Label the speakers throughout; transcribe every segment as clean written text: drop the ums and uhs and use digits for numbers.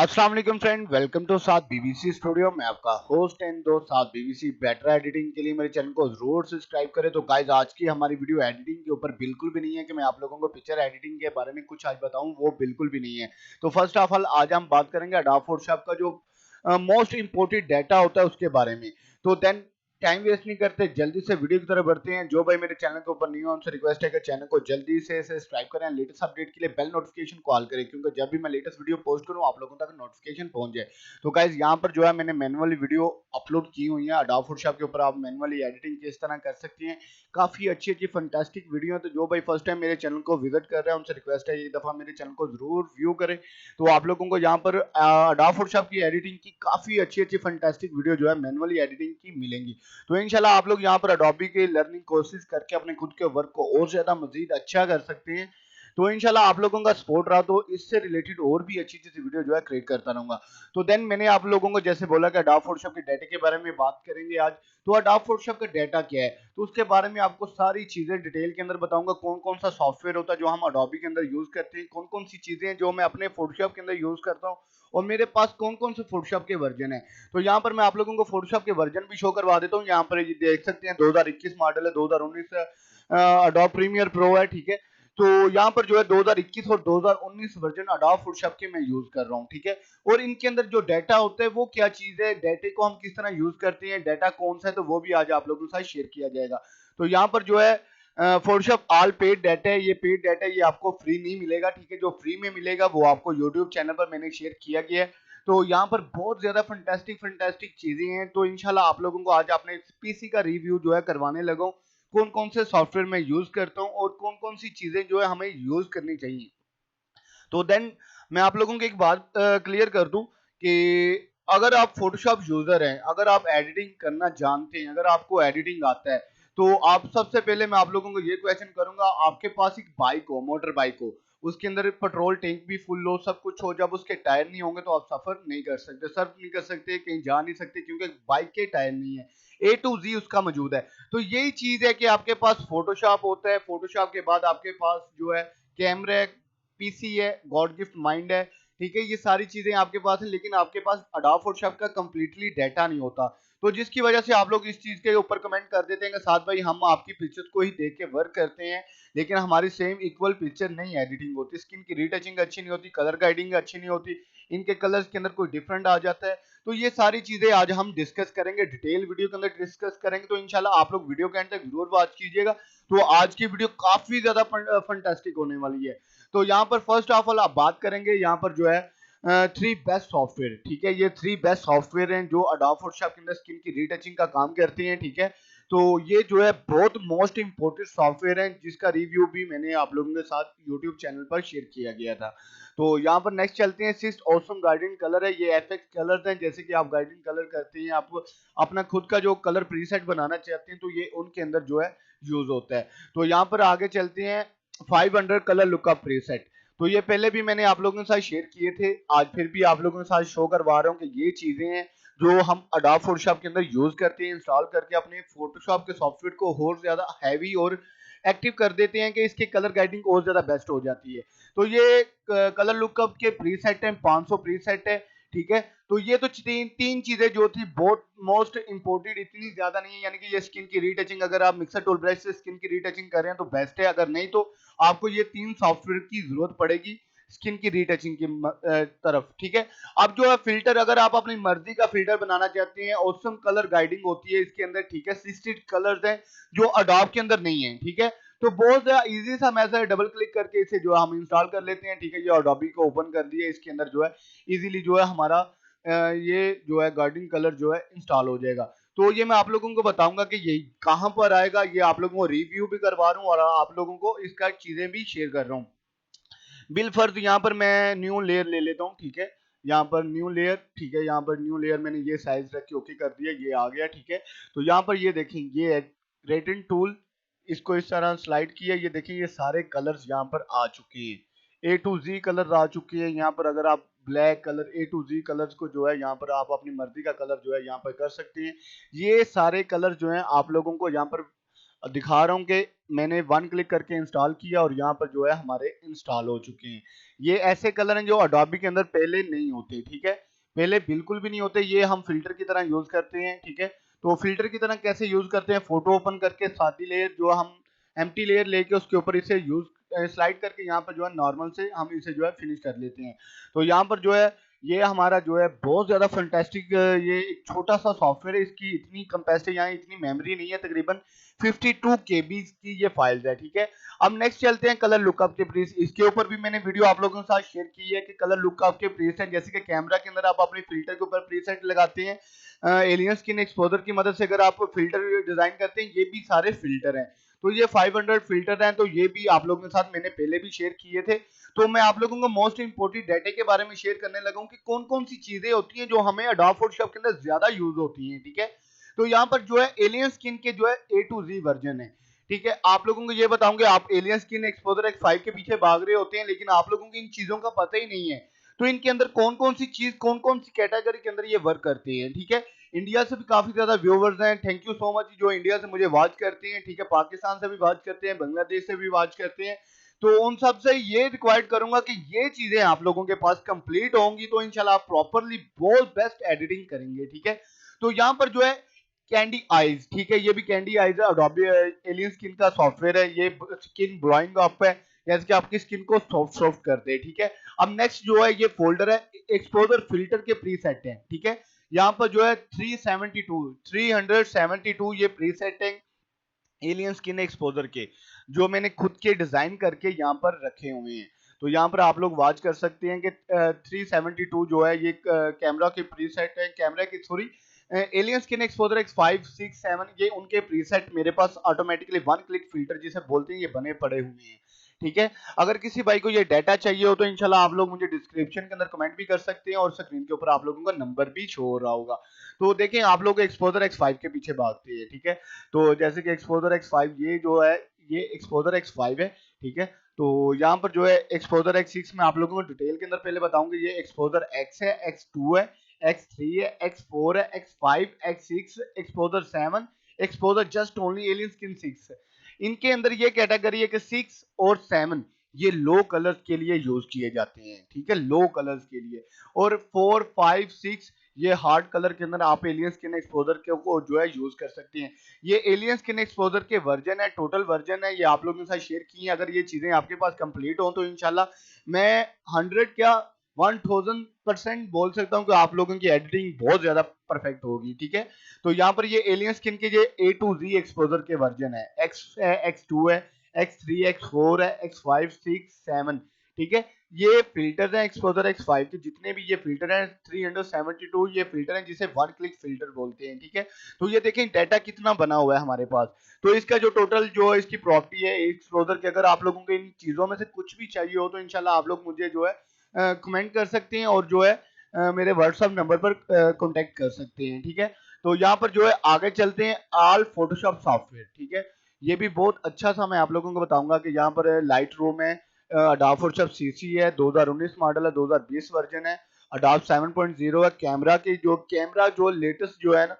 Speaker 1: अस्सलाम वालेकुम friend, welcome to साथ बीबीसी स्टूडियो। मैं आपका होस्ट एंड दोस्त साथ बीबीसी। बेटर एडिटिंग के लिए मेरे चैनल को जरूर सब्सक्राइब करें। तो गाइज, आज की हमारी वीडियो एडिटिंग के ऊपर बिल्कुल भी नहीं है कि मैं आप लोगों को पिक्चर एडिटिंग के बारे में कुछ आज बताऊं, वो बिल्कुल भी नहीं है। तो फर्स्ट ऑफ ऑल आज हम बात करेंगे अडोब फोटोशॉप का जो मोस्ट इंपोर्टेंट डाटा होता है उसके बारे में। तो देन टाइम वेस्ट नहीं करते, जल्दी से वीडियो की तरफ बढ़ते हैं। जो भाई मेरे चैनल के ऊपर नहीं है उनसे रिक्वेस्ट है कि चैनल को जल्दी से सब्सक्राइब करें, लेटेस्ट अपडेट के लिए बेल नोटिफिकेशन कॉल करें, क्योंकि जब भी मैं लेटेस्ट वीडियो पोस्ट करूं आप लोगों तक नोटिफिकेशन पहुंच जाए। तो गाइज यहाँ पर जो है मैंने मैनुअली वीडियो अपलोड की हुई है अडोब फोटोशॉप के ऊपर। आप मैनुअली एडिटिंग किस तरह कर सकते हैं, काफी अच्छी अच्छी फंटास्टिक वीडियो है। तो जो भाई फर्स्ट टाइम मेरे चैनल को विजिट कर रहे हैं उनसे रिक्वेस्ट है एक दफा मेरे चैनल को जरूर व्यू करें। तो आप लोगों को यहाँ पर अडोब फोटोशॉप की एडिटिंग की काफी अच्छी अच्छी फंटास्टिक वीडियो जो है मैनुअली एडिटिंग की मिलेंगी। तो इंशाल्लाह आप लोग यहाँ पर अडोबी के लर्निंग कोर्सेज करके अपने खुद के वर्क को और ज्यादा मजीद अच्छा कर सकते हैं। तो इंशाल्लाह आप लोगों का सपोर्ट रहा तो इससे रिलेटेड और भी अच्छी अच्छी वीडियो जो है क्रिएट करता रहूंगा। तो देन मैंने आप लोगों को जैसे बोला कि अडोब फोटोशॉप के डाटा के बारे में बात करेंगे आज। तो अडोब फोटोशॉप का डाटा क्या है, तो उसके बारे में आपको सारी चीजें डिटेल के अंदर बताऊंगा। कौन कौन सा सॉफ्टवेयर होता है जो हम अडोबी के अंदर यूज करते हैं, कौन कौन सी चीजें हैं जो मैं अपने फोटोशॉप के अंदर यूज करता हूँ, और मेरे पास कौन कौन से फोटोशॉप के वर्जन है। तो यहाँ पर मैं आप लोगों को फोटोशॉप के वर्जन भी शो करवा देता हूँ। यहाँ पर ये देख सकते हैं 2021 मॉडल है, 2019 अडोब प्रीमियर प्रो है, ठीक है। तो यहाँ पर जो है 2021 और 2019 वर्जन अडोब फोटोशॉप के मैं यूज कर रहा हूँ, ठीक है। और इनके अंदर जो डाटा होता है वो क्या चीज है, डाटे को हम किस तरह यूज करते हैं, डाटा कौन सा है, तो वो भी आज आप लोगों के साथ शेयर किया जाएगा। तो यहाँ पर जो है फोटोशॉप ऑल पेड डाटा है, ये पेड डाटा ये आपको फ्री नहीं मिलेगा, ठीक है। जो फ्री में मिलेगा वो आपको यूट्यूब चैनल पर मैंने शेयर किया गया है। तो यहाँ पर बहुत ज्यादा फंटास्टिक फंटास्टिक चीजें हैं। तो इंशाल्लाह आप लोगों को आज अपने पीसी का रिव्यू जो है करवाने लगा हूं। कौन कौन से सॉफ्टवेयर मैं यूज करता हूँ और कौन कौन सी चीजें जो है हमें यूज करनी चाहिए। तो देन मैं आप लोगों को एक बात क्लियर कर दूं कि अगर आप फोटोशॉप यूजर हैं, अगर आप एडिटिंग करना जानते हैं, अगर आपको एडिटिंग आता है, तो आप सबसे पहले मैं आप लोगों को ये क्वेश्चन करूंगा, आपके पास एक बाइक हो, मोटर बाइक हो, उसके अंदर पेट्रोल टैंक भी फुल हो, सब कुछ हो, जब उसके टायर नहीं होंगे तो आप सफर नहीं कर सकते, सर्फ नहीं कर सकते, कहीं जा नहीं सकते, क्योंकि बाइक के टायर नहीं है, ए टू जी उसका मौजूद है। तो यही चीज है कि आपके पास फोटोशॉप होता है, फोटोशॉप के बाद आपके पास जो है कैमरा, पीसी है, गॉड गिफ्ट माइंड है, ठीक है। ये सारी चीजें आपके पास है, लेकिन आपके पास अडोब फोटोशॉप का कंप्लीटली डाटा नहीं होता। तो जिसकी वजह से आप लोग इस चीज के ऊपर कमेंट कर देते हैं कि साथ भाई हम आपकी पिक्चर को ही देख के वर्क करते हैं, लेकिन हमारी सेम इक्वल पिक्चर नहीं एडिटिंग होती, स्किन की रीटचिंग अच्छी नहीं होती, कलर गाइडिंग अच्छी नहीं होती, इनके कलर्स के अंदर कोई डिफरेंट आ जाता है। तो ये सारी चीजें आज हम डिस्कस करेंगे, डिटेल वीडियो के अंदर डिस्कस करेंगे। तो इंशाल्लाह आप लोग वीडियो के एंड तक जरूर वॉच कीजिएगा। तो आज की वीडियो काफी ज्यादा फंटास्टिक होने वाली है। तो यहाँ पर फर्स्ट ऑफ ऑल आप बात करेंगे यहाँ पर जो है थ्री बेस्ट सॉफ्टवेयर, ठीक है। ये थ्री बेस्ट सॉफ्टवेयर हैं जो अडोब फोटोशॉप के अंदर स्किन की रीटचिंग का काम करते हैं, ठीक है। तो ये जो है बहुत मोस्ट इंपोर्टेंट सॉफ्टवेयर है, जिसका रिव्यू भी मैंने आप लोगों के साथ यूट्यूब चैनल पर शेयर किया गया था। तो यहाँ पर नेक्स्ट चलते हैं, सिक्स ऑसम गाइडिंग कलर है। ये एफएक्स कलर हैं, जैसे कि आप गाइडिंग कलर करते हैं, आप अपना खुद का जो कलर प्रीसेट बनाना चाहते हैं, तो ये उनके अंदर जो है यूज होता है। तो यहाँ पर आगे चलते हैं 500 कलर लुकअप प्रीसेट। तो ये पहले भी मैंने आप लोगों के साथ शेयर किए थे, आज फिर भी आप लोगों के साथ शो करवा रहा हूँ कि ये चीजें हैं जो हम अडोब फोटोशॉप के अंदर यूज करते हैं, इंस्टॉल करके अपने फोटोशॉप के सॉफ्टवेयर को और ज्यादा हैवी और एक्टिव कर देते हैं कि इसके कलर गाइडिंग और ज्यादा बेस्ट हो जाती है। तो ये कलर लुकअप के प्रीसेट है, 500 प्रीसेट है, ठीक है। तो ये तो तीन तीन चीजें जो थी बहुत मोस्ट इंपोर्टेंट, इतनी ज्यादा नहीं है, यानी कि ये स्किन की रीटचिंग, अगर आप मिक्सर टूल ब्रश से स्किन की रीटचिंग कर रहे हैं तो बेस्ट है, अगर नहीं तो आपको ये तीन सॉफ्टवेयर की जरूरत पड़ेगी स्किन की रीटचिंग की तरफ, ठीक है। अब जो है फिल्टर, अगर आप अपनी मर्जी का फिल्टर बनाना चाहते हैं, ऑसम कलर गाइडिंग होती है इसके अंदर, ठीक है। 60 कलर्स हैं जो अडोब के अंदर नहीं है, ठीक है। तो बहुत ज्यादा इजी सा मैथड है, डबल क्लिक करके इसे जो है हम इंस्टॉल कर लेते हैं, ठीक है। ये अडोबी को ओपन कर दिया, इसके अंदर जो है इजीली जो है हमारा ये जो है गार्डिंग कलर जो है इंस्टॉल हो जाएगा। तो ये मैं आप लोगों को बताऊंगा कि ये कहां पर आएगा, ये आप लोगों को रिव्यू भी करवा रहा हूँ और आप लोगों को इसका चीजें भी शेयर कर रहा हूँ। बिल फर्ज यहाँ पर मैं न्यू लेयर ले लेता हूँ, ठीक है। यहाँ पर न्यू लेयर, ठीक है। यहाँ पर न्यू लेयर मैंने ये साइज रख के ओके कर दिया, ये आ गया, ठीक है। तो यहाँ पर ये देखें, ये रेटिन टूल, इसको इस तरह स्लाइड किया, ये देखिए ये सारे कलर्स यहाँ पर आ चुके हैं, ए टू जी कलर आ चुके हैं। यहाँ पर अगर आप black colour, A to G colours को जो है यहाँ पर आप अपनी मर्जी का कलर जो है यहाँ पर कर सकते हैं। ये सारे कलर जो हैं आप लोगों को यहाँ पर दिखा रहा हूँ कि मैंने वन क्लिक करके इंस्टॉल किया और यहाँ पर जो है हमारे इंस्टॉल हो चुके हैं। ये ऐसे कलर हैं जो अडोबी के अंदर पहले नहीं होते, ठीक है, पहले बिल्कुल भी नहीं होते। ये हम फिल्टर की तरह यूज करते हैं, ठीक है। तो फिल्टर की तरह कैसे यूज करते हैं, फोटो ओपन करके सादी लेयर जो हम एम्प्टी लेयर लेके उसके ऊपर इसे यूज स्लाइड करके यहाँ पर जो है नॉर्मल से हम इसे जो है फिनिश कर लेते हैं। तो यहाँ पर जो है ये हमारा जो है बहुत ज्यादा फैंटास्टिक, ये एक छोटा सा सॉफ्टवेयर है, इसकी इतनी कैपेसिटी यहाँ इतनी मेमोरी नहीं है, तकरीबन 52 केबी की ये फाइल्स है, ठीक है। अब नेक्स्ट चलते हैं कलर लुकअप के प्रीसेट। इसके ऊपर भी मैंने वीडियो आप लोगों के साथ शेयर की है कि कलर लुकअप के प्रीसेट, जैसे कि कैमरा के अंदर आप अपने फिल्टर के ऊपर प्रीसेट लगाते हैं, एलियन स्किन एक्सपोजर की मदद से अगर आप फिल्टर डिजाइन करते हैं, ये भी सारे फिल्टर हैं। तो ये 500 फिल्टर हैं, तो ये भी आप लोगों के साथ मैंने पहले भी शेयर किए थे। तो मैं आप लोगों को मोस्ट इंपोर्टेंट डाटा के बारे में शेयर करने लगा हूं कि कौन कौन सी चीजें होती हैं जो हमें अडोब फोटोशॉप के अंदर ज्यादा यूज होती हैं, ठीक है। तो यहाँ पर जो है एलियन स्किन के जो है A to Z वर्जन है, ठीक है। आप लोगों को ये बताऊंगे, आप एलियन स्किन एक्सपोजर X5 के पीछे भाग रहे होते हैं, लेकिन आप लोगों को इन चीजों का पता ही नहीं है। तो इनके अंदर कौन कौन सी चीज, कौन कौन सी कैटेगरी के अंदर ये वर्क करती है, ठीक है। इंडिया से भी काफी ज्यादा व्यूवर्स हैं, थैंक यू सो मच जो इंडिया से मुझे वॉच करते हैं, ठीक है। पाकिस्तान से भी वॉच करते हैं, बांग्लादेश से भी वॉच करते हैं। तो उन सब से ये रिक्वायर्ड करूंगा कि ये चीजें आप लोगों के पास कंप्लीट होंगी तो इंशाल्लाह आप प्रॉपरली बहुत बेस्ट एडिटिंग करेंगे, ठीक है। तो यहाँ पर जो है कैंडी आईज, ठीक है, ये भी कैंडी आईज है, अडोबी एलियन स्किन का सॉफ्टवेयर है। ये स्किन ब्लोइंग अप है, जैसे कि आपकी स्किन को सॉफ्ट सॉफ्ट कर दे, ठीक है। अब नेक्स्ट जो है ये फोल्डर है, एक्सपोजर फिल्टर के प्रीसेट हैं, ठीक है। यहाँ पर जो है 372 ये प्रीसेट है एलियन स्किन एक्सपोजर के, जो मैंने खुद के डिजाइन करके यहाँ पर रखे हुए हैं। तो यहाँ पर आप लोग वॉच कर सकते हैं कि 372 जो है ये कैमरा के प्रीसेट है, कैमरा की sorry alien skin exposure X5 6 7 ये उनके प्रीसेट मेरे पास ऑटोमेटिकली वन क्लिक फिल्टर जिसे बोलते हैं ये बने पड़े हुए हैं, ठीक है। अगर किसी भाई को ये डाटा चाहिए हो तो इंशाल्लाह आप लोग मुझे डिस्क्रिप्शन के अंदर कमेंट भी कर सकते हैं और स्क्रीन के ऊपर आप लोगों का नंबर भी शो हो रहा होगा। तो देखें आप लोग एक्सपोजर X5 के पीछे भागते हैं, ठीक है। तो जैसे कि एक्सपोजर X5 ये जो है ये एक्सपोजर X5 है, ठीक है। तो यहाँ पर जो है एक्सपोजर X6 में आप लोगों को डिटेल के अंदर पहले बताऊंगा, ये एक्सपोजर X है, X2 है, X3 है, X4 है, X5, X6, exposure 7, exposure just only alien skin 6 है। इनके अंदर ये कैटेगरी है कि 6 और 7 ये लो कलर्स के लिए यूज किए जाते हैं, ठीक है, लो कलर्स के लिए। और 4 5 6 ये हार्ड कलर के अंदर आप एलियन स्किन एक्सपोजर को जो है यूज कर सकते हैं। ये एलियन स्किन एक्सपोजर के वर्जन है, टोटल वर्जन है, ये आप लोगों के साथ शेयर किए हैं। अगर ये चीजें आपके पास कंप्लीट हो तो इंशाल्लाह मैं 100 क्या 1000% बोल सकता हूँ कि आप लोगों की एडिटिंग बहुत ज्यादा परफेक्ट होगी, ठीक है। तो यहाँ पर ये एलियन स्किन के ये A to Z एक्सपोजर के वर्जन है, X है, X2 है, X3, X4 है, X5 6 7, ठीक है। ये फिल्टर है एक्सपोजर X5 के, जितने भी ये फिल्टर हैं 372 ये फिल्टर हैं जिसे वन क्लिक फिल्टर बोलते हैं, ठीक है। तो ये देखें डाटा कितना बना हुआ है हमारे पास। तो इसका जो टोटल जो इसकी प्रॉपर्टी है एक्सपोजर के, अगर आप लोगों को इन चीजों में से कुछ भी चाहिए हो तो इंशाल्लाह आप लोग मुझे जो है कमेंट कर सकते हैं और जो है मेरे व्हाट्सएप नंबर पर कांटेक्ट कर सकते हैं, ठीक है। तो यहाँ पर जो है आगे चलते हैं ऑल फोटोशॉप सॉफ्टवेयर, ठीक है। ये भी बहुत अच्छा सा मैं आप लोगों को बताऊंगा कि यहाँ पर लाइट रूम है, अडोब फोटोशॉप सीसी है, 2019 मॉडल है, 2020 वर्जन है, अडोब 7.0 है। कैमरा जो लेटेस्ट जो है ना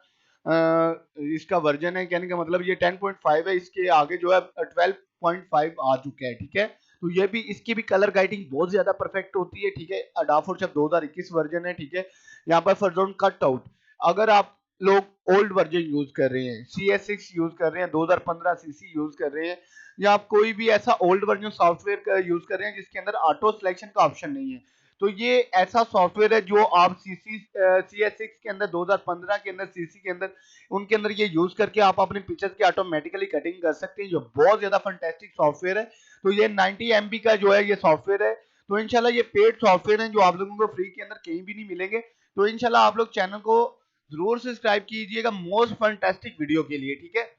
Speaker 1: इसका वर्जन है, कहने का मतलब ये 10.5 है, इसके आगे जो है 12.5 आ चुका है, ठीक है। तो ये भी इसकी भी कलर गाइडिंग बहुत ज्यादा परफेक्ट होती है, ठीक है। अडोब फोटोशॉप 2021 वर्जन है, ठीक है। यहाँ पर फॉर जोन कट आउट, अगर आप लोग ओल्ड वर्जन यूज कर रहे हैं, CS6 यूज कर रहे हैं, 2015 सीसी यूज कर रहे हैं, या आप कोई भी ऐसा ओल्ड वर्जन सॉफ्टवेयर का यूज कर रहे हैं जिसके अंदर ऑटो सिलेक्शन का ऑप्शन नहीं है, तो ये ऐसा सॉफ्टवेयर है जो आप CS6 के अंदर 2015 के अंदर सीसी के अंदर उनके अंदर ये यूज करके आप अपने पिक्चर्स की ऑटोमेटिकली कटिंग कर सकते हैं, जो बहुत ज्यादा फैंटास्टिक सॉफ्टवेयर है। तो ये 90 MB का जो है ये सॉफ्टवेयर है। तो इंशाल्लाह ये पेड सॉफ्टवेयर है जो आप लोगों को फ्री के अंदर कहीं भी नहीं मिलेंगे। तो इंशाल्लाह आप लोग चैनल को जरूर सब्सक्राइब कीजिएगा मोस्ट फैंटास्टिक वीडियो के लिए, ठीक है।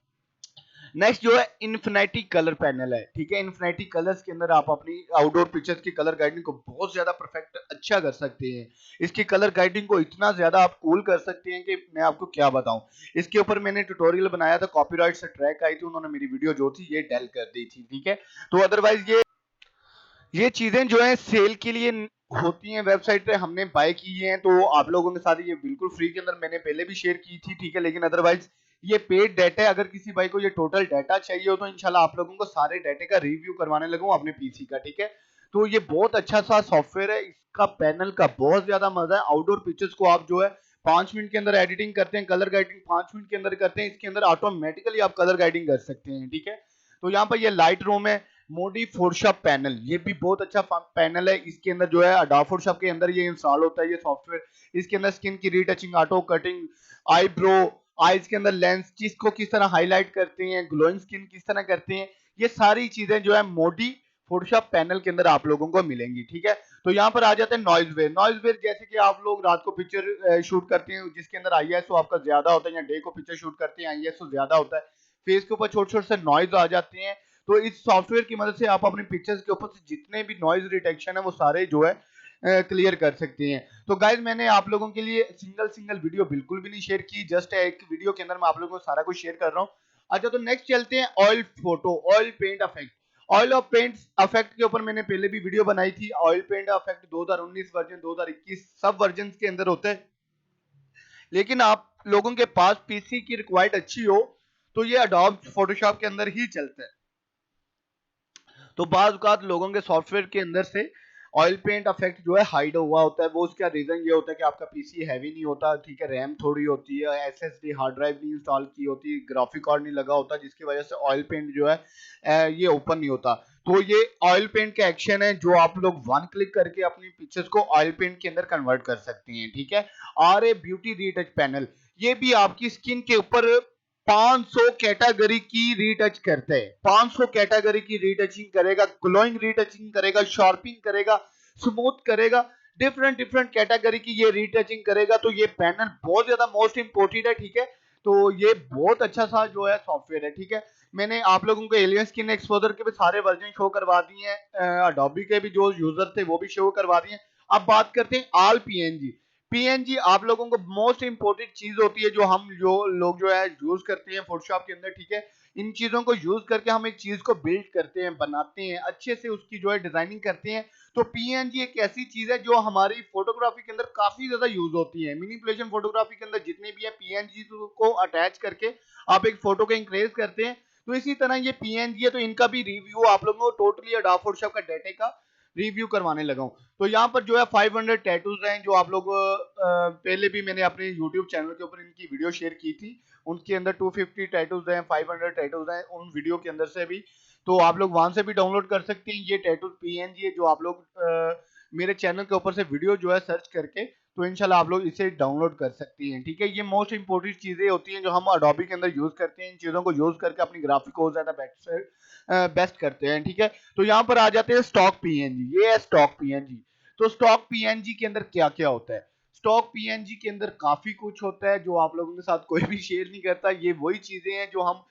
Speaker 1: नेक्स्ट जो है इन्फिनिटी कलर पैनल है, ठीक है। इन्फिनिटी कलर्स के अंदर आप अपनी आउटडोर पिक्चर्स की कलर गाइडिंग को बहुत ज्यादा परफेक्ट अच्छा कर सकते हैं। इसकी कलर गाइडिंग को इतना ज्यादा आप कूल कर सकते हैं कि मैं आपको क्या बताऊं। इसके ऊपर मैंने ट्यूटोरियल बनाया था, कॉपीराइट से ट्रैक आई थी, उन्होंने मेरी वीडियो जो थी ये डेल कर दी थी, ठीक है। तो अदरवाइज ये चीजें जो है सेल के लिए होती हैं, वेबसाइट पे हमने बाय की हैं, तो आप लोगों के साथ ये बिल्कुल फ्री के अंदर मैंने पहले भी शेयर की थी, ठीक है। लेकिन अदरवाइज ये पेड डाटा है। अगर किसी भाई को ये टोटल डाटा चाहिए हो तो इंशाल्लाह आप लोगों को सारे डाटे का रिव्यू करवाने लगूंगा अपने पीसी का, ठीक है। तो ये बहुत अच्छा सा सॉफ्टवेयर है, इसका पैनल का बहुत ज्यादा मजा है। आउटडोर पिक्चर्स को आप जो है 5 मिनट के अंदर एडिटिंग करते हैं, कलर गाइडिंग 5 मिनट के अंदर करते हैं, इसके अंदर ऑटोमेटिकली आप कलर गाइडिंग कर सकते हैं, ठीक है। तो यहाँ पर ये लाइट रूम है, मोडी फोटोशॉप पैनल, ये भी बहुत अच्छा पैनल है। इसके अंदर जो है अडोब फोटोशॉप के अंदर ये इंस्टॉल होता है ये सॉफ्टवेयर। इसके अंदर स्किन की retouching, auto cutting, eyebrow, eyes के अंदर लेंस चीज को किस तरह हाईलाइट करते हैं, ग्लोइंग स्किन किस तरह करते हैं, ये सारी चीजें जो है मोडी फोटोशॉप पैनल के अंदर आप लोगों को मिलेंगी, ठीक है। तो यहाँ पर आ जाते हैं नॉइज वेयर। नॉइज वेयर जैसे कि आप लोग रात को पिक्चर शूट करते हैं जिसके अंदर आईएसओ आपका ज्यादा होता है, या डे को पिक्चर शूट करते हैं आईएसओ ज्यादा होता है, फेस के ऊपर छोटे छोटे से नॉइज आ जाते हैं। तो इस सॉफ्टवेयर की मदद से आप अपनी पिक्चर्स के ऊपर से जितने भी नॉइज डिटेक्शन है वो सारे जो है क्लियर कर सकते हैं। तो गाइज मैंने आप लोगों के लिए सिंगल सिंगल वीडियो बिल्कुल भी नहीं शेयर की, जस्ट एक वीडियो के अंदर मैं आप लोगों को सारा कुछ शेयर कर रहा हूँ। अच्छा, तो नेक्स्ट चलते हैं oil photo, oil paint effect. Oil of paint effect के ऊपर मैंने पहले भी वीडियो बनाई थी। ऑयल पेंट इफेक्ट 2019 वर्जन 2021 सब वर्जन के अंदर होते हैं, लेकिन आप लोगों के पास पीसी की रिक्वायर्ड अच्छी हो तो ये अडोब फोटोशॉप के अंदर ही चलता है। तो बाज़ औक़ात लोगों के सॉफ्टवेयर के अंदर से ऑयल पेंट इफेक्ट जो है हाइड हुआ होता है। वो उसका रीजन ये होता है कि आपका पीसी हैवी नहीं होता, ठीक है, रैम थोड़ी होती है, एसएसडी हार्ड ड्राइव नहीं इंस्टॉल की होती, ग्राफिक कार्ड नहीं लगा होता, जिसकी वजह से ऑयल पेंट जो है ये ओपन नहीं होता। तो ये ऑयल पेंट का एक्शन है जो आप लोग वन क्लिक करके अपनी पिक्चर्स को ऑयल पेंट के अंदर कन्वर्ट कर सकते हैं, ठीक है। और ए ब्यूटी रीटच पैनल, ये भी आपकी स्किन के ऊपर 500 कैटेगरी की रीटच करते हैं, 500 कैटेगरी की रीटचिंग करेगा, ग्लोइंग रीटचिंग करेगा, शार्पिंग करेगा, स्मूथ करेगा, डिफरेंट डिफरेंट कैटेगरी की ये रीटचिंग करेगा। तो ये पैनल बहुत ज्यादा मोस्ट इंपोर्टेंट है, ठीक है। तो ये बहुत अच्छा सा जो है सॉफ्टवेयर है, ठीक है। मैंने आप लोगों को एलियन स्किन एक्सपोजर के भी सारे वर्जन शो करवा दिए हैं, अडोबी के भी जो यूजर थे वो भी शो करवा दिए हैं। अब बात करते हैं ऑल पीएनजी। पीएनजी आप लोगों को मोस्ट इंपोर्टेंट चीज होती है जो हम जो लोग जो है यूज करते हैं फोटोशॉप के अंदर, ठीक है। इन चीजों को यूज करके हम एक चीज को बिल्ड करते हैं, बनाते हैं, अच्छे से उसकी जो है डिजाइनिंग करते हैं। तो पीएनजी एक ऐसी चीज है जो हमारी फोटोग्राफी के अंदर काफी ज्यादा यूज होती है। मैनिपुलेशन फोटोग्राफी के अंदर जितने भी है पीएनजी को अटैच करके आप एक फोटो को इंक्रेज करते हैं। तो इसी तरह ये पीएनजी है, तो इनका भी रिव्यू आप लोगों को टोटली अडोब फोटोशॉप का डाटा का रिव्यू करवाने लगा हूं। तो यहाँ पर जो है 500 टैटूज हैं जो आप लोग पहले भी मैंने अपने यूट्यूब चैनल के ऊपर इनकी वीडियो शेयर की थी। उनके अंदर 250 टैटूज हैं, 500 टैटूज हैं उन वीडियो के अंदर से भी। तो आप लोग वहां से भी डाउनलोड कर सकते हैं। ये टैटूज पीएनजी है जो आप लोग मेरे चैनल के ऊपर से वीडियो जो है सर्च करके तो इंशाल्लाह आप लोग इसे डाउनलोड कर सकती हैं, ठीक है। ये मोस्ट इंपोर्टेंट चीजें होती हैं जो हम अडोबी के अंदर यूज करते हैं। इन चीजों को यूज करके अपनी ग्राफिक को ज्यादा बेस्ट करते हैं, ठीक है। तो यहाँ पर आ जाते हैं स्टॉक पीएनजी। ये है स्टॉक पीएनजी। तो स्टॉक पीएनजी के अंदर क्या क्या होता है? स्टॉक पीएनजी के अंदर काफी कुछ होता है जो आप लोगों के साथ कोई भी शेयर नहीं करता। ये वही चीजें हैं जो हम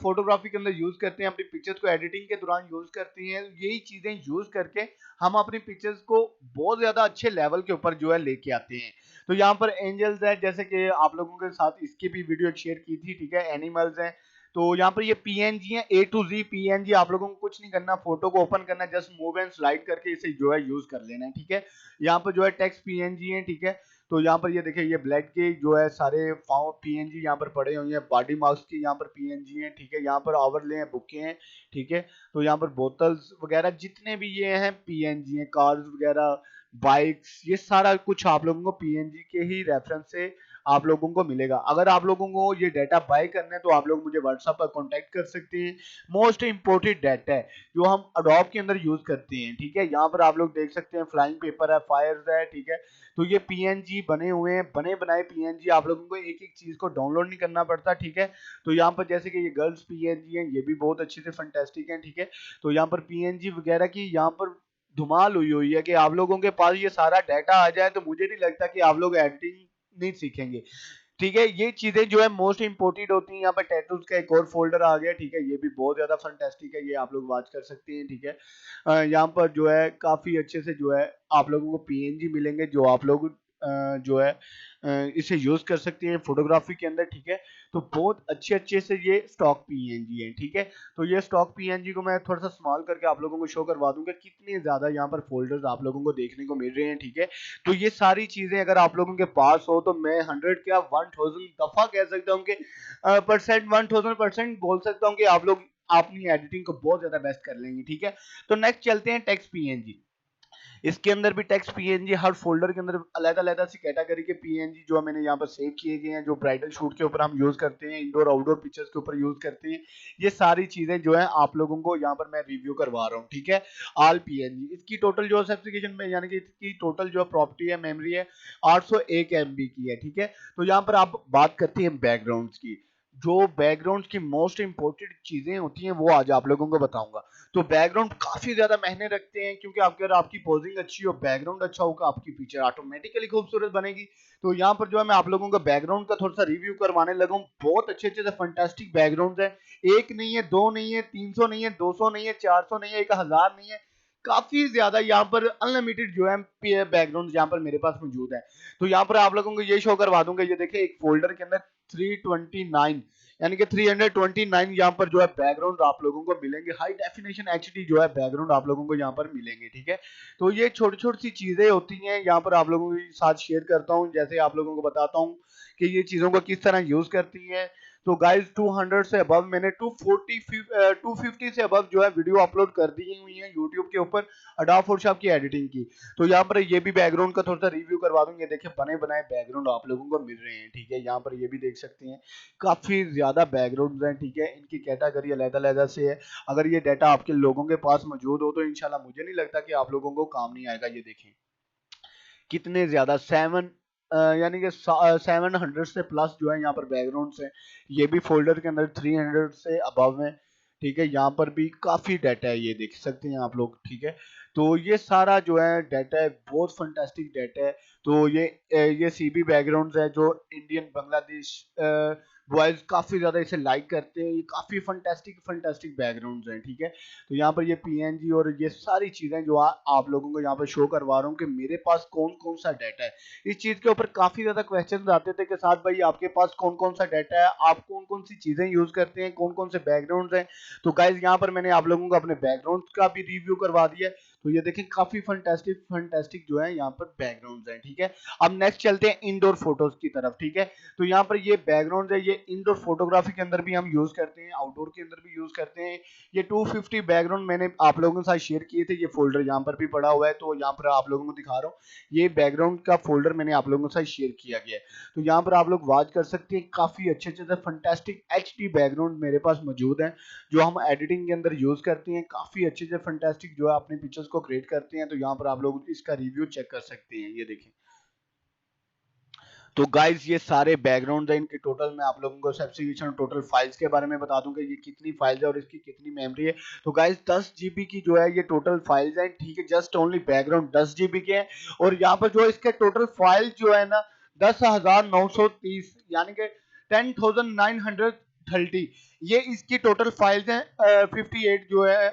Speaker 1: फोटोग्राफी के अंदर यूज करते हैं, अपनी पिक्चर्स को एडिटिंग के दौरान यूज करते हैं। यही चीजें यूज करके हम अपनी पिक्चर्स को बहुत ज्यादा अच्छे लेवल के ऊपर जो है लेके आते हैं। तो यहाँ पर एंजल्स है, जैसे कि आप लोगों के साथ इसकी भी वीडियो शेयर की थी, ठीक है। एनिमल्स हैं, तो यहाँ पर ये पीएनजी है, ए टू जी पीएनजी। आप लोगों को कुछ नहीं करना, फोटो को ओपन करना, जस्ट मूव एंड स्लाइड करके इसे जो है यूज कर लेना है, ठीक है। यहाँ पर जो है टेक्स्ट पीएनजी है, ठीक है। तो यहाँ पर ये देखिए ये ब्लड के जो है सारे फॉर्म पीएनजी यहाँ पर पड़े हुए हैं, बॉडी मास्क की यहाँ पर पीएनजी हैं, ठीक है। यहाँ पर ओवरले हैं, बुके हैं, ठीक है। तो यहाँ पर बोतल्स वगैरह जितने भी ये हैं पीएनजी हैं, कार्स वगैरह, बाइक्स, ये सारा कुछ आप लोगों को पीएनजी के ही रेफरेंस से आप लोगों को मिलेगा। अगर आप लोगों को ये डाटा बाय करना है तो आप लोग मुझे व्हाट्सएप पर कांटेक्ट कर सकते हैं। मोस्ट इंपोर्टेंट डाटा है जो हम अडोब के अंदर यूज करते हैं, ठीक है। यहाँ पर आप लोग देख सकते हैं फ्लाइंग पेपर है, फायर्स है, ठीक है। तो ये पीएनजी बने हुए हैं, बने बनाए पीएनजी। आप लोगों को एक एक चीज को डाउनलोड नहीं करना पड़ता, ठीक है। तो यहाँ पर जैसे कि ये गर्ल्स पीएनजी हैं, ये भी बहुत अच्छे से फंटेस्टिक हैं, ठीक है। तो यहाँ पर पीएनजी वगैरह की यहाँ पर धुमाल हुई हुई है कि आप लोगों के पास ये सारा डाटा आ जाए तो मुझे नहीं लगता कि आप लोग एडिटिंग नहीं सीखेंगे, ठीक है। ये चीजें जो है मोस्ट इंपोर्टेंट होती हैं। यहाँ पर टैटूज का एक और फोल्डर आ गया, ठीक है। ये भी बहुत ज्यादा फंटेस्टिक है, ये आप लोग वॉच कर सकते हैं, ठीक है। यहाँ पर जो है काफी अच्छे से जो है आप लोगों को पीएनजी मिलेंगे जो आप लोग जो है इसे यूज कर सकते हैं फोटोग्राफी के अंदर, ठीक है। तो बहुत अच्छे से ये स्टॉक पीएनजी है, ठीक है। तो ये स्टॉक पीएनजी को मैं थोड़ा सा स्मॉल करके आप लोगों को शो करवा दूंगा कितने ज्यादा यहाँ पर फोल्डर्स आप लोगों को देखने को मिल रहे हैं, ठीक है। तो ये सारी चीजें अगर आप लोगों के पास हो तो मैं 100 क्या 1000 दफा कह सकता हूँ कि परसेंट 1000% बोल सकता हूँ कि आप लोग अपनी एडिटिंग को बहुत ज्यादा बेस्ट कर लेंगे, ठीक है। तो नेक्स्ट चलते हैं टेक्स्ट पीएनजी। इसके अंदर भी टेक्स्ट पीएनजी, हर फोल्डर के अंदर अलग-अलग सी कैटेगरी के पीएनजी जो मैंने यहाँ पर सेव किए गए हैं, जो ब्राइडल शूट के ऊपर हम यूज करते हैं, इंडोर आउटडोर पिक्चर्स के ऊपर यूज करते हैं। ये सारी चीजें जो है आप लोगों को यहाँ पर मैं रिव्यू करवा रहा हूँ, ठीक है। ऑल पीएनजी, इसकी टोटल जो स्पेसिफिकेशन में यानी कि इसकी टोटल जो प्रॉपर्टी है, मेमोरी है 801 MB की है, ठीक है। तो यहाँ पर आप बात करते हैं बैकग्राउंड्स की। जो बैकग्राउंड की मोस्ट इंपोर्टेंट चीजें होती हैं वो आज आप लोगों को बताऊंगा। तो बैकग्राउंड काफी ज्यादा मायने रखते हैं, क्योंकि अगर आपकी पोजिंग अच्छी हो, बैकग्राउंड अच्छा होगा, आपकी पिक्चर ऑटोमेटिकली खूबसूरत बनेगी। तो यहाँ पर जो है मैं आप लोगों का बैकग्राउंड का थोड़ा सा रिव्यू करवाने लगा हूँ। बहुत अच्छे से फंटास्टिक बैकग्राउंड है। एक नहीं है, दो नहीं है, 300 नहीं है, 200 नहीं है, 400 नहीं है, 1000 नहीं है, काफी ज्यादा यहाँ पर अनलिमिटेड जो है बैकग्राउंड यहाँ पर मेरे पास मौजूद है। तो यहाँ पर आप लोगों को ये शो करवा दूंगा, ये देखिए एक फोल्डर के अंदर 329 यानी कि 329 यहाँ पर जो है बैकग्राउंड आप लोगों को मिलेंगे। हाई डेफिनेशन एचडी जो है बैकग्राउंड आप लोगों को यहाँ पर मिलेंगे, ठीक है। तो ये छोटी छोटी सी चीजें होती हैं, यहाँ पर आप लोगों के साथ शेयर करता हूँ, जैसे आप लोगों को बताता हूँ कि ये चीजों को किस तरह यूज करती हैं। तो गाइस 200 से अबव मैंने 250 से अबव जो है वीडियो अपलोड कर दी हुई है यूट्यूब के ऊपर अडोब फोटोशॉप की एडिटिंग की। तो यहाँ पर ये भी बैकग्राउंड का थोड़ा सा रिव्यू करवा दूंगे। देखिए बने बनाए बैकग्राउंड आप लोगों को मिल रहे हैं, ठीक है। यहाँ पर ये भी देख सकते हैं काफी ज्यादा बैकग्राउंड हैं, ठीक है। इनकी कैटेगरी अलग-अलग से है। अगर ये डाटा आपके लोगों के पास मौजूद हो तो इंशाल्लाह मुझे नहीं लगता कि आप लोगों को काम नहीं आएगा। ये देखें कितने ज्यादा 7 यानी कि 700 से प्लस जो है यहाँ पर बैकग्राउंड है। ये भी फोल्डर के अंदर 300 से अबव है, ठीक है। यहाँ पर भी काफी डाटा है, ये देख सकते हैं आप लोग, ठीक है। तो ये सारा जो है डाटा है, बहुत फंटास्टिक डाटा है। तो ये सीबी बैकग्राउंड है जो इंडियन बांग्लादेश बॉयज काफी ज्यादा इसे लाइक करते हैं। ये काफी फंटास्टिक बैकग्राउंड हैं, ठीक है। तो यहाँ पर ये पीएनजी और ये सारी चीजें जो आप लोगों को यहाँ पर शो करवा रहा हूँ कि मेरे पास कौन कौन सा डाटा है। इस चीज के ऊपर काफी ज्यादा क्वेश्चन आते थे कि साथ भाई आपके पास कौन कौन सा डाटा है, आप कौन कौन सी चीजें यूज करते हैं, कौन कौन से बैकग्राउंड हैं। तो गाइज यहाँ पर मैंने आप लोगों को अपने बैकग्राउंड का भी रिव्यू करवा दिया है। तो ये देखें काफी फंटास्टिक जो है यहाँ पर बैकग्राउंड हैं, ठीक है। अब नेक्स्ट चलते हैं इंडोर फोटोज की तरफ, ठीक है। तो यहाँ पर ये बैकग्राउंड है, ये इंडोर फोटोग्राफी के अंदर भी हम यूज करते हैं, आउटडोर के अंदर भी यूज करते हैं। ये 250 बैकग्राउंड मैंने आप लोगों के साथ शेयर किए थे, ये फोल्डर यहाँ पर भी पड़ा हुआ है। तो यहाँ पर आप लोगों को दिखा रहा हूँ, ये बैकग्राउंड का फोल्डर मैंने आप लोगों के साथ शेयर किया गया है। तो यहाँ पर आप लोग वॉच कर सकते हैं, काफी अच्छे से फंटास्टिक एचडी बैकग्राउंड मेरे पास मौजूद है, जो हम एडिटिंग के अंदर यूज करते हैं। काफी अच्छे से फंटास्टिक जो है अपने पिक्चर्स को क्रिएट करते हैं। तो यहाँ पर आप लोग इसका रिव्यू चेक कर सकते हैं, ये देखें। तो गाइज ये सारे बैकग्राउंड है, इनके टोटल मैं आप लोगों को स्पेसिफिकेशन टोटल फाइल्स के बारे में बता दूंगा, ये कितनी फाइल्स है और इसकी कितनी मेमोरी है। तो गाइज 10 GB की जो है ये टोटल फाइल्स है, ठीक है। जस्ट ओनली बैकग्राउंड 10 GB के हैं। और यहाँ पर जो है इसके टोटल फाइल जो है ना 10,930 यानी कि 10,930 ये इसकी टोटल फाइल्स हैं। 58 जो है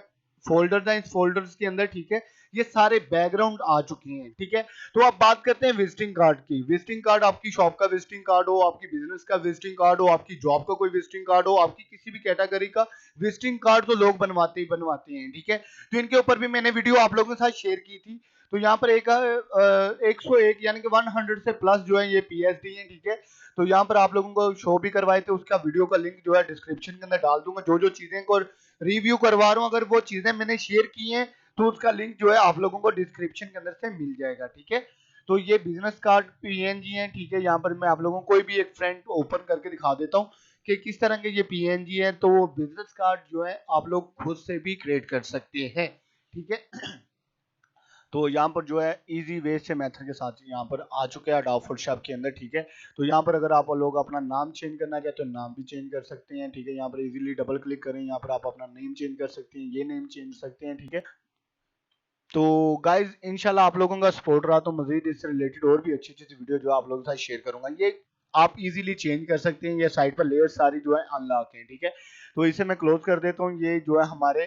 Speaker 1: फोल्डर्स हैं इस फोल्डर्स के अंदर, ठीक है। ये सारे बैकग्राउंड आ चुके हैं, ठीक है। तो अब बात करते हैं विजिटिंग कार्ड की। विजिटिंग कार्ड आपकी शॉप का विजिटिंग कार्ड हो, आपकी बिजनेस का विजिटिंग कार्ड हो, आपकी जॉब का कोई विजिटिंग कार्ड हो, आपकी किसी भी कैटेगरी का विजिटिंग कार्ड तो लोग बनवाते ही बनवाते हैं, ठीक है। तो इनके ऊपर भी मैंने वीडियो आप लोगों के साथ शेयर की थी। तो यहाँ पर 101 यानी कि 100 से प्लस जो है ये पीएचडी है, ठीक है। तो यहाँ पर आप लोगों को शो भी करवाए थे, उसका वीडियो का लिंक जो है डिस्क्रिप्शन के अंदर डाल दूंगा। जो जो चीजें को रिव्यू करवा रहा हूँ, अगर वो चीजें मैंने शेयर की हैं तो उसका लिंक जो है आप लोगों को डिस्क्रिप्शन के अंदर से मिल जाएगा, ठीक है। तो ये बिजनेस कार्ड पीएनजी है, ठीक है। यहाँ पर मैं आप लोगों को कोई भी एक फ्रंट ओपन करके दिखा देता हूँ कि किस तरह के ये पीएनजी है। तो बिजनेस कार्ड जो है आप लोग खुद से भी क्रिएट कर सकते हैं, ठीक है। तो यहाँ पर जो है इजी वे से मेथड के साथ यहाँ पर आ चुके हैं अडोब फोटोशॉप के अंदर, ठीक है। तो यहाँ पर अगर आप लोग अपना नाम चेंज करना चाहते हो तो नाम भी चेंज कर सकते हैं, ठीक है। यहाँ पर इजीली डबल क्लिक करें, यहाँ पर आप अपना नेम चेंज कर सकते हैं, ये नेम चेंज कर सकते हैं, ठीक है। तो गाइज इंशाल्लाह आप लोगों का सपोर्ट रहा तो मजीद इससे रिलेटेड और भी अच्छी अच्छी वीडियो जो आप लोगों के साथ शेयर करूंगा। ये आप इजीली चेंज कर सकते हैं, ये साइड पर लेयर सारी जो है अनलॉक है, ठीक है। तो इसे मैं क्लोज कर देता हूँ। ये जो है हमारे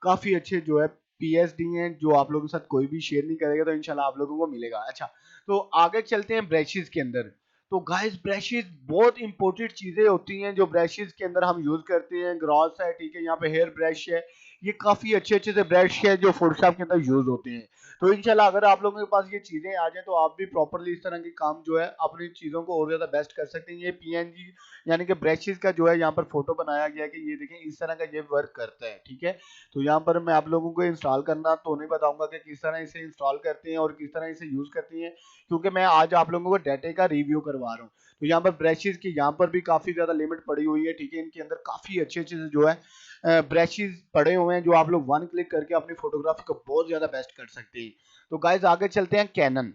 Speaker 1: काफी अच्छे जो है पीएचडी हैं, जो आप लोगों के साथ कोई भी शेयर नहीं करेगा तो इंशाल्लाह आप लोगों को मिलेगा। अच्छा, तो आगे चलते हैं ब्रशेस के अंदर। तो गाइस ब्रशेस बहुत इंपॉर्टेंट चीजें होती हैं जो ब्रशेस के अंदर हम यूज करते हैं। ग्रॉस है, ठीक है, यहाँ पे हेयर ब्रश है, ये काफी अच्छे अच्छे से ब्रश है जो फोटोशॉप के अंदर यूज होते हैं। तो इंशाल्लाह अगर आप लोगों के पास ये चीजें आ जाए तो आप भी प्रॉपरली इस तरह के काम जो है अपनी चीजों को और ज्यादा बेस्ट कर सकते हैं। ये पीएनजी यानी कि ब्रशेस का जो है यहाँ पर फोटो बनाया गया है कि ये देखें इस तरह का ये वर्क करता है, ठीक है। तो यहाँ पर मैं आप लोगों को इंस्टॉल करना तो नहीं बताऊंगा कि किस तरह इसे इंस्टॉल करते हैं और किस तरह इसे यूज करते हैं, क्योंकि मैं आज आप लोगों को डाटा का रिव्यू करवा रहा हूँ। तो यहाँ पर ब्रशेस की यहाँ पर भी काफी ज्यादा लिमिट पड़ी हुई है, ठीक है। इनके अंदर काफी अच्छे अच्छे से जो है ब्रशेस पड़े हुए हैं जो आप लोग वन क्लिक करके अपनी फोटोग्राफी को बहुत ज्यादा बेस्ट कर सकते हैं। तो गाइज आगे चलते हैं कैनन।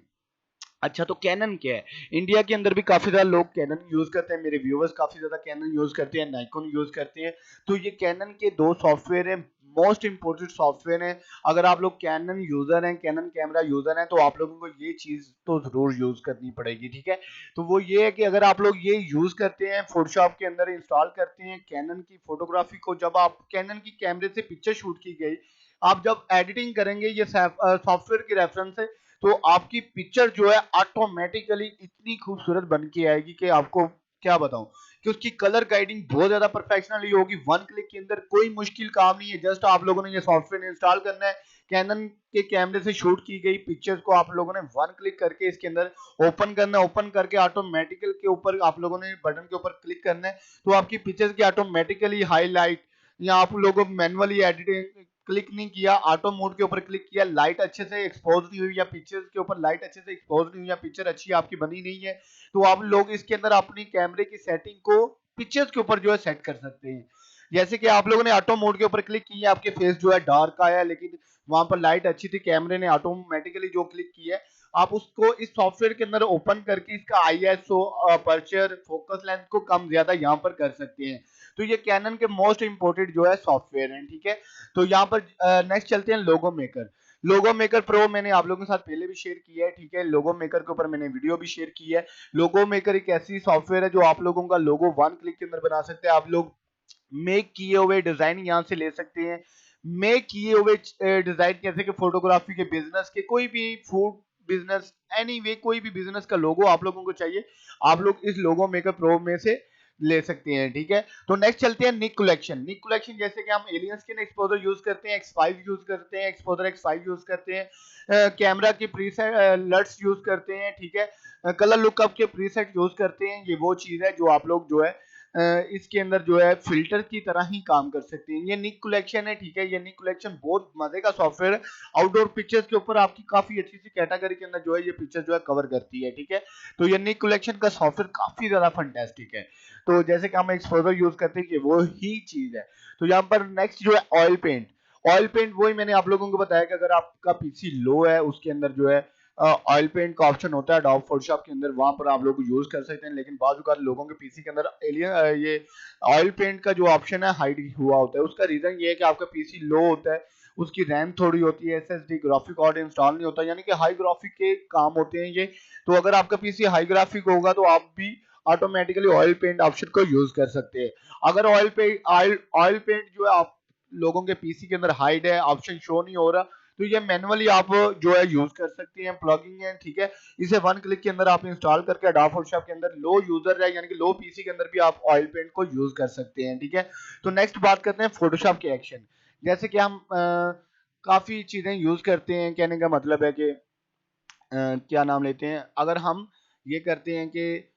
Speaker 1: अच्छा, तो कैनन क्या है? इंडिया के अंदर भी काफी ज्यादा लोग कैनन यूज करते हैं, मेरे व्यूअर्स काफी ज्यादा कैनन यूज करते हैं, नाइकॉन यूज करते हैं। तो ये कैनन के दो सॉफ्टवेयर है, मोस्ट इंपोर्टेंट सॉफ्टवेयर है। अगर आप लोग कैनन यूजर हैं, कैनन कैमरा यूजर हैं, तो आप लोगों को ये चीज तो जरूर यूज करनी पड़ेगी, ठीक है। तो वो ये है कि अगर आप लोग ये यूज करते हैं फोटोशॉप के अंदर इंस्टॉल करते हैं कैनन की फोटोग्राफी को, जब आप कैनन की कैमरे से पिक्चर शूट की गई आप जब एडिटिंग करेंगे ये सॉफ्टवेयर की रेफरेंस से, तो आपकी पिक्चर जो है ऑटोमेटिकली इतनी खूबसूरत बन के आएगी कि आपको क्या बताऊं कि उसकी कलर गाइडिंग बहुत ज्यादा प्रोफेशनली होगी। वन क्लिक के अंदर कोई मुश्किल काम नहीं है, जस्ट आप लोगों ने ये सॉफ्टवेयर इंस्टॉल करना है। कैनन के कैमरे से शूट की गई पिक्चर्स को आप लोगों ने वन क्लिक करके इसके अंदर ओपन करना है। ओपन करके ऑटोमेटिकल के ऊपर आप लोगों ने बटन के ऊपर क्लिक करना है, तो आपकी पिक्चर्स की ऑटोमेटिकली हाईलाइट, या आप लोगों मैनुअली एडिटिंग क्लिक नहीं किया, ऑटो मोड के ऊपर क्लिक किया, लाइट अच्छे से एक्सपोज नहीं हुई या पिक्चर्स के ऊपर लाइट अच्छे से एक्सपोज नहीं हुई या पिक्चर अच्छी आपकी बनी नहीं है, तो आप लोग इसके अंदर अपनी कैमरे की सेटिंग को पिक्चर्स के ऊपर जो है सेट कर सकते हैं। जैसे कि आप लोगों ने ऑटो मोड के ऊपर क्लिक किया, आपके फेस जो है डार्क आया, लेकिन वहां पर लाइट अच्छी थी, कैमरे ने ऑटोमेटिकली जो क्लिक किया है, आप उसको इस सॉफ्टवेयर के अंदर ओपन करके इसका आईएसओ, अपर्चर, फोकस लेंथ को कम ज्यादा यहाँ पर कर सकते हैं। तो ये कैनन के मोस्ट इंपोर्टेंट जो है सॉफ्टवेयर हैं, ठीक है। तो यहाँ पर नेक्स्ट चलते हैं लोगो मेकर। लोगो मेकर प्रो मैंने आप लोगों के साथ पहले भी शेयर किया है, ठीक है। लोगो मेकर के ऊपर मैंने वीडियो भी शेयर की है। लोगो मेकर एक ऐसी सॉफ्टवेयर है जो आप लोगों का लोगो वन क्लिक के अंदर बना सकते हैं। आप लोग मेक किए हुए डिजाइन यहाँ से ले सकते हैं। मेक किए हुए डिजाइन जैसे कि फोटोग्राफी के बिजनेस के, कोई भी फूड बिजनेस, एनीवे कोई भी बिजनेस का लोगो आप लोगों को चाहिए, आप लोग इस लोगो मेकर प्रो में से ले सकते हैं, ठीक है। तो नेक्स्ट चलते हैं निक कलेक्शन। निक कलेक्शन जैसे कि हम एलियन स्किन एक्सपोजर यूज करते हैं, X5 यूज करते हैं, एक्सपोजर X5 यूज करते हैं, कैमरा के प्रीसेट लट्स यूज करते हैं, ठीक है, कलर लुकअप के प्रीसेट यूज करते हैं। ये वो चीज है जो आप लोग जो है इसके अंदर जो है फिल्टर की तरह ही काम कर सकते हैं। ये निक कलेक्शन है, ठीक है। ये निक कलेक्शन बहुत मजे का सॉफ्टवेयर है। आउटडोर पिक्चर्स के ऊपर आपकी काफी अच्छी सी कैटेगरी के अंदर जो है ये पिक्चर जो है कवर करती है, ठीक है। तो ये निक कलेक्शन का सॉफ्टवेयर काफी ज्यादा फंटेस्टिक है। तो जैसे कि हम एक्सपोजर यूज करते हैं कि वो ही चीज है। तो यहाँ पर नेक्स्ट जो है ऑयल पेंट। ऑयल पेंट वही मैंने आप लोगों को बताया कि अगर आपका पीसी लो है उसके अंदर जो है ऑयल पेंट का ऑप्शन होता है एडोब फोटोशॉप के अंदर, वहां पर आप लोग यूज कर सकते हैं। लेकिन बाजूकात लोगों के पीसी के अंदर एलियन ये ऑयल पेंट का जो ऑप्शन है हाइड हुआ होता है। उसका रीजन ये है कि आपका पीसी लो होता है, उसकी रैम थोड़ी होती है, एसएसडी ग्राफिक कार्ड इंस्टॉल नहीं होता, यानी कि हाई ग्राफिक के काम होते हैं ये। तो अगर आपका पीसी हाई ग्राफिक होगा तो आप भी ऑटोमेटिकली ऑयल पेंट ऑप्शन को यूज कर सकते हैं। अगर ऑयल पेंट जो है आप लोगों के पीसी के अंदर हाइड है, ऑप्शन शो नहीं हो रहा, तो ये मैनुअली आप जो है यूज कर सकते हैं, प्लगइन है, ठीक है। इसे वन क्लिक के अंदर आप इंस्टॉल करके एडोब फोटोशॉप के अंदर लो यूजर है यानी कि लो पीसी के अंदर भी आप ऑयल पेंट को यूज कर सकते हैं, ठीक है। तो नेक्स्ट बात करते हैं फोटोशॉप के एक्शन। जैसे कि हम काफी चीजें यूज करते हैं, कहने का मतलब है कि क्या नाम लेते हैं, अगर हम ये करते हैं कि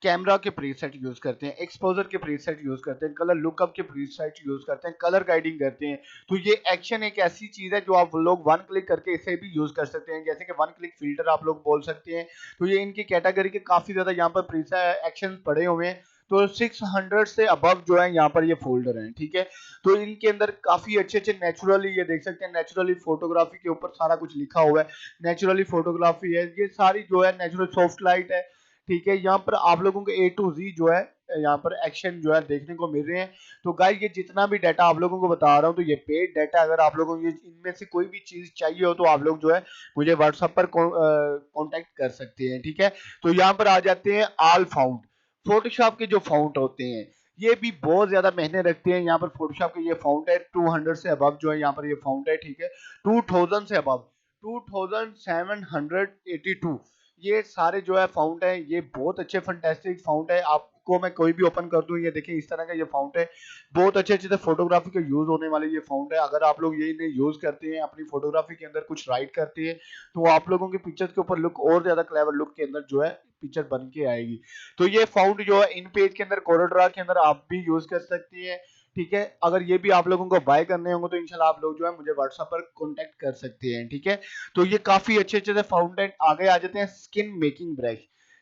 Speaker 1: कैमरा के प्रीसेट यूज करते हैं, एक्सपोजर के प्रीसेट यूज करते हैं, कलर लुकअप के प्रीसेट यूज करते हैं, कलर गाइडिंग करते हैं, तो ये एक्शन एक ऐसी चीज है जो आप लोग वन क्लिक करके इसे भी यूज कर सकते हैं। जैसे कि वन क्लिक फिल्टर आप लोग बोल सकते हैं। तो ये इनकी कैटेगरी के काफी ज्यादा यहाँ पर प्रीसेट एक्शन पड़े हुए हैं। तो 600 से अबव जो है यहाँ पर ये फोल्डर हैं, ठीक है। तो इनके अंदर काफी अच्छे अच्छे नेचुरली, ये देख सकते हैं नेचुरली फोटोग्राफी के ऊपर सारा कुछ लिखा हुआ है। नेचुरली फोटोग्राफी है, ये सारी जो है नेचुरल सॉफ्ट लाइट है, ठीक है। यहाँ पर आप लोगों को ए टू जी जो है यहाँ पर एक्शन जो है देखने को मिल रहे हैं। तो गाइस ये जितना भी डाटा आप लोगों को बता रहा हूँ तो ये पेड डाटा, अगर आप लोगों को ये इनमें से कोई भी चीज चाहिए हो तो आप लोग जो है मुझे व्हाट्सएप पर कांटेक्ट कर सकते हैं, ठीक है। तो यहाँ पर आ जाते हैं ऑल फाउंड। फोटोशॉप के जो फाउंड होते हैं ये भी बहुत ज्यादा महीने रखते हैं। यहाँ पर फोटोशॉप के ये फाउंड है 200 से अबव जो है यहाँ पर ये फाउंड है, ठीक है। 2000 से अबव 2782 ये सारे जो है फाउंट है, ये बहुत अच्छे फंटेस्टिक फाउंट है। आपको मैं कोई भी ओपन कर दूं, ये देखिए इस तरह का ये फाउंट है। बहुत अच्छे अच्छे से फोटोग्राफी के यूज होने वाले ये फाउंट है। अगर आप लोग ये इन्हें यूज करते हैं, अपनी फोटोग्राफी के अंदर कुछ राइट करते हैं, तो आप लोगों की पिक्चर के ऊपर लुक और ज्यादा क्लेवर लुक के अंदर जो है पिक्चर बन के आएगी। तो ये फाउंट जो है इन पेज के अंदर, कोरोड्रा के अंदर आप भी यूज कर सकती है। ठीक है, अगर ये भी आप लोगों को बाय करने होंगे तो इंशाल्लाह आप लोग जो है मुझे व्हाट्सएप पर कांटेक्ट कर सकते हैं। ठीक है, तो ये काफी अच्छे अच्छे से फाउंटेन। आगे आ जाते हैं स्किन मेकिंग ब्रश।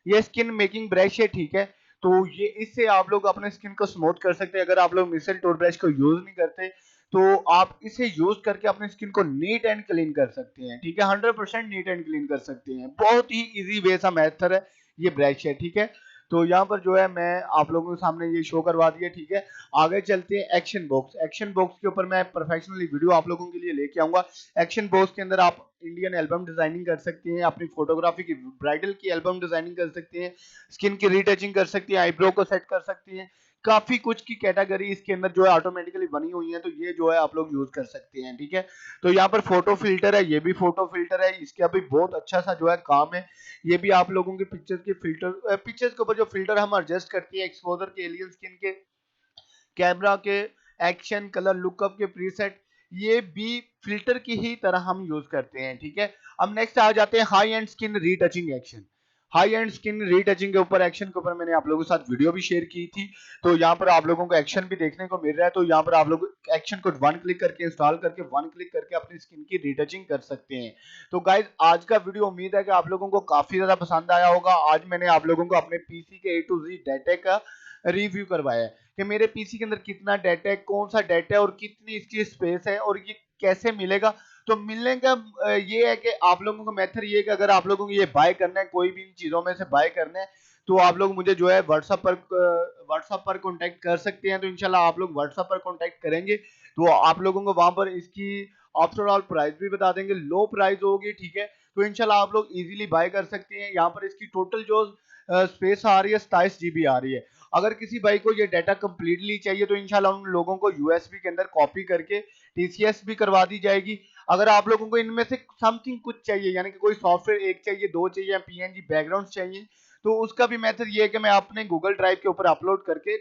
Speaker 1: ये स्किन मेकिंग ब्रश है, ठीक है। तो ये इससे आप लोग अपने स्किन को स्मूथ कर सकते हैं। अगर आप लोग मिसल टूथ ब्रश को यूज नहीं करते तो आप इसे यूज करके अपने स्किन को नीट एंड क्लीन कर सकते हैं। ठीक है, 100% नीट एंड क्लीन कर सकते हैं। बहुत ही इजी वे सा मेथड है, ये ब्रश है। ठीक है, तो यहाँ पर जो है मैं आप लोगों के सामने ये शो करवा दिया। ठीक है, आगे चलते हैं एक्शन बॉक्स। एक्शन बॉक्स के ऊपर मैं प्रोफेशनली वीडियो आप लोगों के लिए लेके आऊंगा। एक्शन बॉक्स के अंदर आप इंडियन एल्बम डिजाइनिंग कर सकते हैं, अपनी फोटोग्राफी की ब्राइडल की एल्बम डिजाइनिंग कर सकते हैं, स्किन की रीटचिंग कर सकते हैं, आईब्रो को सेट कर सकते हैं। काफी कुछ की कैटेगरी इसके अंदर जो है ऑटोमेटिकली बनी हुई है, तो ये जो है आप लोग यूज कर सकते हैं। ठीक है, तो यहाँ पर फोटो फिल्टर है, ये भी फोटो फिल्टर है। इसका भी बहुत अच्छा सा जो है काम है। ये भी आप लोगों की पिक्चर्स के फिल्टर, पिक्चर्स के ऊपर जो फिल्टर हम एडजस्ट करते हैं, एक्सपोजर के, एलियन स्किन के, कैमरा के, एक्शन, कलर, लुकअप के प्रीसेट, ये भी फिल्टर की ही तरह हम यूज करते हैं। ठीक है, अब नेक्स्ट आ जाते हैं high and skin retouching action. High and skin retouching के ऊपर, एक्शन के ऊपर मैंने आप लोगों के साथ वीडियो भी शेयर की थी। तो यहाँ पर आप लोगों को एक्शन भी देखने को मिल रहा है। तो यहाँ पर आप लोग एक्शन को वन क्लिक करके इंस्टॉल करके वन क्लिक करके अपनी स्किन की रीटचिंग कर सकते हैं। तो गाइज आज का वीडियो उम्मीद है कि आप लोगों को काफी ज्यादा पसंद आया होगा। आज मैंने आप लोगों को अपने पीसी के A to Z डाटा का रिव्यू करवाया है कि मेरे पीसी के अंदर कितना डाटा है, कौन सा डाटा है और कितनी इसकी स्पेस है और ये कैसे मिलेगा। तो मिलने का ये है कि आप लोगों का मेथड ये है कि अगर आप लोगों को ये बाय करना है, कोई भी इन चीजों में से बाय करना है, तो आप लोग मुझे जो है व्हाट्सएप पर कांटेक्ट कर सकते हैं। तो इंशाल्लाह आप लोग व्हाट्सएप पर कांटेक्ट करेंगे तो आप लोगों को वहां पर इसकी आफ्टर ऑल प्राइस भी बता देंगे, लो प्राइस होगी। ठीक है, तो इंशाल्लाह आप लोग इजीली बाय कर सकते हैं। यहाँ पर इसकी टोटल जो स्पेस आ रही है 27 GB आ रही है। अगर किसी भाई को ये डाटा कंप्लीटली चाहिए तो इंशाल्लाह उन लोगों को यूएसबी के अंदर कॉपी करके टीसीएस भी करवा दी जाएगी। अगर आप लोगों को इनमें से समथिंग कुछ चाहिए, यानी कि कोई सॉफ्टवेयर एक चाहिए, दो चाहिए या पीएनजी बैकग्राउंड चाहिए, तो उसका भी मेथड ये है कि मैं अपने गूगल ड्राइव के ऊपर अपलोड करके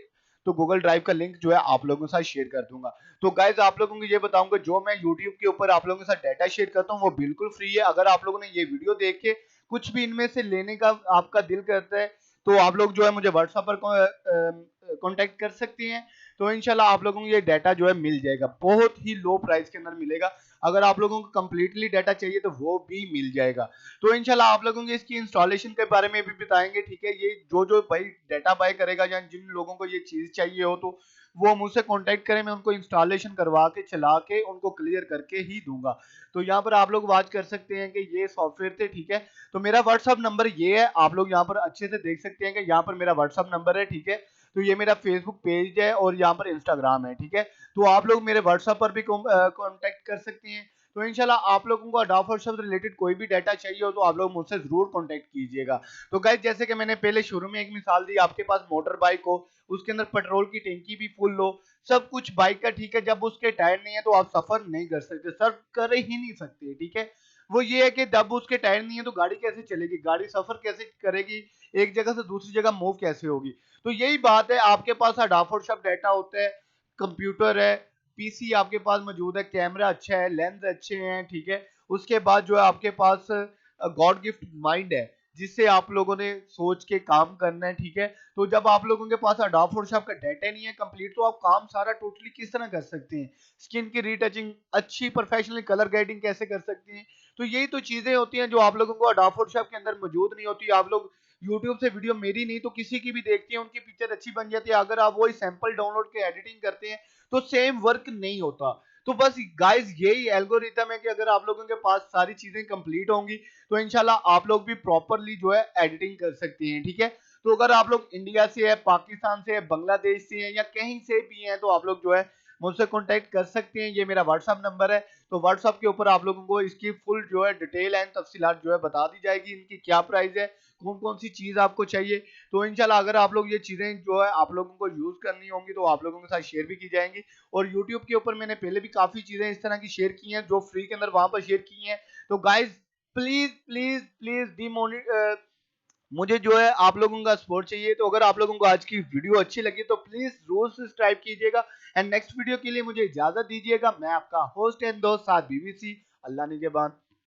Speaker 1: तो गूगल ड्राइव का लिंक जो है आप लोगों के साथ शेयर कर दूंगा। तो गाइज आप लोगों को ये बताऊंगा, जो मैं यूट्यूब के ऊपर आप लोगों के साथ डाटा शेयर करता हूँ वो बिल्कुल फ्री है। अगर आप लोगों ने ये वीडियो देख के कुछ भी इनमें से लेने का आपका दिल करता है तो आप लोग जो है मुझे व्हाट्सएप पर कांटेक्ट कर सकती हैं। तो इंशाल्लाह आप लोगों को ये डाटा जो है मिल जाएगा, बहुत ही लो प्राइस के अंदर मिलेगा। अगर आप लोगों को कंप्लीटली डाटा चाहिए तो वो भी मिल जाएगा। तो इंशाल्लाह आप लोगों को इसकी इंस्टॉलेशन के बारे में भी बताएंगे। ठीक है, ये जो जो भाई डाटा बाय करेगा या जिन लोगों को ये चीज चाहिए हो तो वो मुझसे कांटेक्ट करें, मैं उनको इंस्टॉलेशन करवा के चला के उनको क्लियर करके ही दूंगा। तो यहाँ पर आप लोग वाच कर सकते हैं कि ये सॉफ्टवेयर थे। ठीक है, तो मेरा व्हाट्सअप नंबर ये है, आप लोग यहाँ पर अच्छे से देख सकते हैं कि यहाँ पर मेरा व्हाट्सअप नंबर है। ठीक है, तो ये मेरा फेसबुक पेज है और यहाँ पर इंस्टाग्राम है। ठीक है, तो आप लोग मेरे व्हाट्सएप पर भी कांटेक्ट कर सकते हैं। तो इंशाल्लाह आप लोगों को अडोब फोटोशॉप से रिलेटेड कोई भी डाटा चाहिए हो तो आप लोग मुझसे जरूर कांटेक्ट कीजिएगा। तो गाइस जैसे कि मैंने पहले शुरू में एक मिसाल दी, आपके पास मोटर बाइक हो, उसके अंदर पेट्रोल की टैंकी भी फुल हो, सब कुछ बाइक का ठीक है, जब उसके टायर नहीं है तो आप सफर नहीं कर सकते, सर कर ही नहीं सकते। ठीक है, वो ये है कि जब उसके टायर नहीं है तो गाड़ी कैसे चलेगी, गाड़ी सफर कैसे करेगी, एक जगह से दूसरी जगह मूव कैसे होगी। तो यही बात है, आपके पास अडोब फोटोशॉप डाटा होता है, कंप्यूटर है, पीसी आपके पास मौजूद है, कैमरा अच्छा है, लेंस अच्छे हैं। ठीक है, उसके बाद जो है आपके पास गॉड गिफ्ट माइंड है जिससे आप लोगों ने सोच के काम करना है। ठीक है, तो जब आप लोगों के पास अडोब फोटोशॉप का डाटा नहीं है कंप्लीट तो आप काम सारा टोटली किस तरह कर सकते हैं, स्किन की रीटचिंग, अच्छी प्रोफेशनल कलर ग्रेडिंग कैसे कर सकते हैं। तो यही तो चीजें होती हैं जो आप लोगों को अडोब फोटोशॉप के अंदर मौजूद नहीं होती। आप लोग यूट्यूब से वीडियो मेरी नहीं तो किसी की भी देखती है, उनकी पिक्चर अच्छी बन जाती है, अगर आप वही सैंपल डाउनलोड के एडिटिंग करते हैं तो सेम वर्क नहीं होता। तो बस गाइस यही एल्गोरिथम है कि अगर आप लोगों के पास सारी चीजें कंप्लीट होंगी तो इंशाल्लाह आप लोग भी प्रॉपरली जो है एडिटिंग कर सकते हैं। ठीक है, तो अगर आप लोग इंडिया से है, पाकिस्तान से है, बांग्लादेश से है या कहीं से भी हैं तो आप लोग जो है मुझसे कांटेक्ट कर सकते हैं। ये मेरा व्हाट्सएप नंबर है, तो व्हाट्सएप के ऊपर आप लोगों को इसकी फुल जो है डिटेल एंड तफसीलात जो है बता दी जाएगी, इनकी क्या प्राइस है, कौन कौन सी चीज आपको चाहिए। तो इंशाल्लाह अगर आप लोग ये चीजें जो है आप लोगों को यूज करनी होंगी तो आप लोगों के साथ शेयर भी की जाएंगी। और यूट्यूब के ऊपर मैंने पहले भी काफी चीजें इस तरह की शेयर की हैं जो फ्री के अंदर वहां पर शेयर की हैं। तो गाइज प्लीज प्लीज प्लीज मुझे जो है आप लोगों का सपोर्ट चाहिए। तो अगर आप लोगों को आज की वीडियो अच्छी लगी तो प्लीज जरूर सब्सक्राइब कीजिएगा। एंड नेक्स्ट वीडियो के लिए मुझे इजाजत दीजिएगा। मैं आपका होस्ट एंड दोस्त साथ बीबीसी। अल्लाह निगहबान।